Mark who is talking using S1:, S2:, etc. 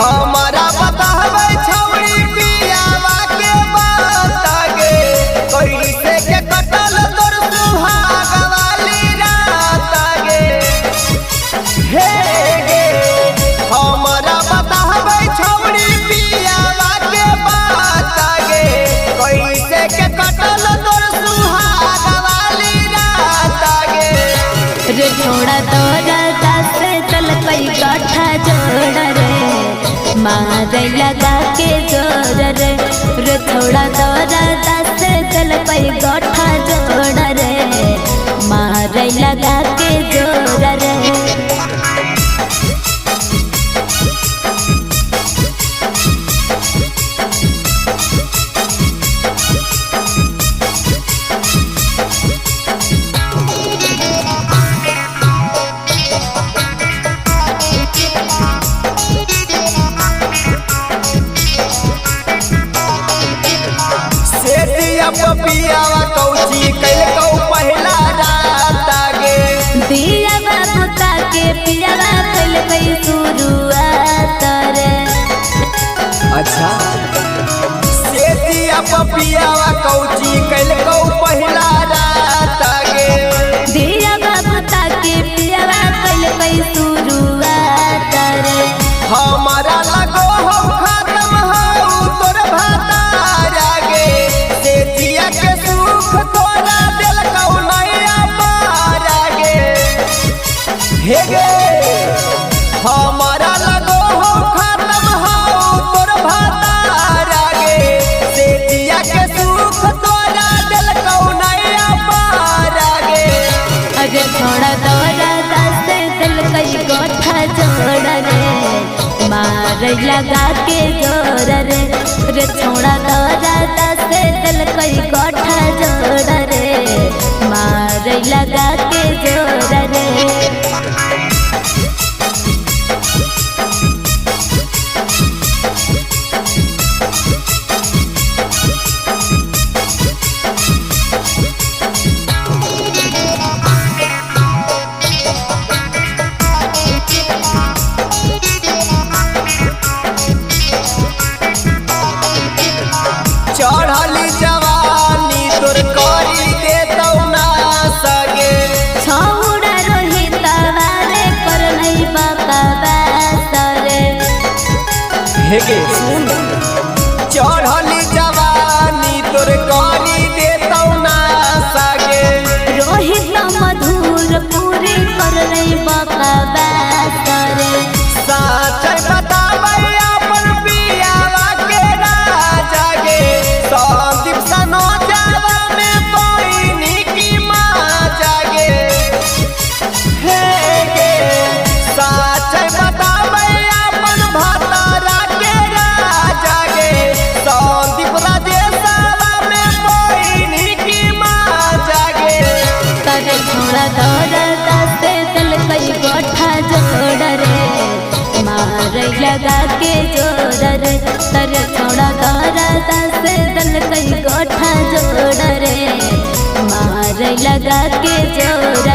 S1: हमारा बतावे छौरी पियावा के बात गे कैसे के कटल तोर सुहाग वाली रात गे। हे गे हमारा बतावे छौरी पियावा के बात गे कैसे के कटल तोर सुहाग वाली रात गे।
S2: रे थोड़ा तोरा दस चल कई गाठा जोड़ रे मारे लगा के जोर रे थोड़ा तोरा दस चल कई गाठा जोड़ रे मारे लगा के जोर रे।
S1: पियावा कौची कैल कौ पहला रात गे
S2: दिया बाबूता के पियावा कैल कई शुरुआत रे।
S1: अच्छा से दिया पियावा कौची कैल कौ पहला रात गे
S2: दिया बाबूता के पियावा कैल कई शुरुआत रे।
S1: हमारा लगो हो खत्म हो तोर भातारा गे से जिया के सुख तोरा दिल कौ नैया पारा गे। हे गे हमारा लगो हो खत्म हो तोर भातारा गे से जिया के सुख तोरा दिल कौ नैया पारा गे।
S2: अरे थोड़ा तोरा दस दिल कई गोठा जोड़ रे मार लगा के जोर रे थोड़ा तोरा दस दिल कई गोठा जोड़ रे मार लगा के जोर रे।
S1: चढ़ली जवानी तोर करी दे तौ ना सगे
S2: छौड़ा रोहित वाले कर नहीं बाका बासरे।
S1: हे गे सुन चढ़ली जवानी तोर करी दे तौ ना सगे
S2: रोहित मधुर पूरी कर नहीं बाका बासरे।
S1: साच बताबै अपन पियावा के राजा गे संदीप सनो जावा में पैनी की माँ जागे। हे गे साच बताबै अपन भातारा के राजा गे संदीप राजेशवा में पैनी की माँ जागे।
S2: करे थोड़ा तोरा दस दिल कई गोठा जोड़ रे मार लगा के जोर रे करे थोड़ा तोरा दस दिल कई गोठा जोड़ रे मार लगा के जोर